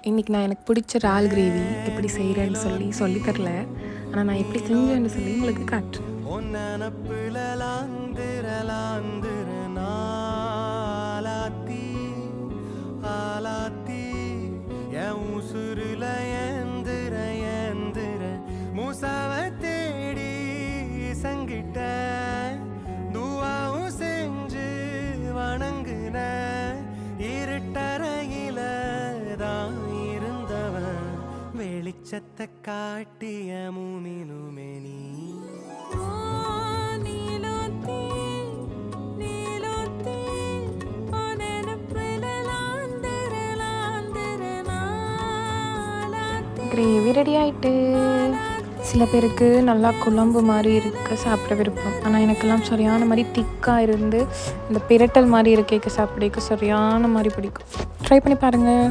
இன்றைக்கி நான் எனக்கு பிடிச்ச இறால் கிரேவி எப்படி செய்கிறேன்னு சொல்லி தரல. ஆனால் நான் எப்படி செஞ்சேன்னு சொல்லி உங்களுக்கு காட்டுறேன். தேடி சங்கிட்ட துவாவும் செஞ்சு வணங்குன இருட்டறையில தான் இருந்தவன் வெளிச்சத்தை காட்டிய மூமினுமே நீ. கிரேவி ரெடி ஆகிட்டு. சில பேருக்கு நல்லா குழம்பு மாதிரி இருக்க சாப்பிட விருப்பம். ஆனால் எனக்கெல்லாம் சரியான மாதிரி திக்காக இருந்து இந்த பிரட்டல் மாதிரி இருக்க சாப்பிடக்கு சரியான மாதிரி பிடிக்கும். ட்ரை பண்ணி பாருங்கள்.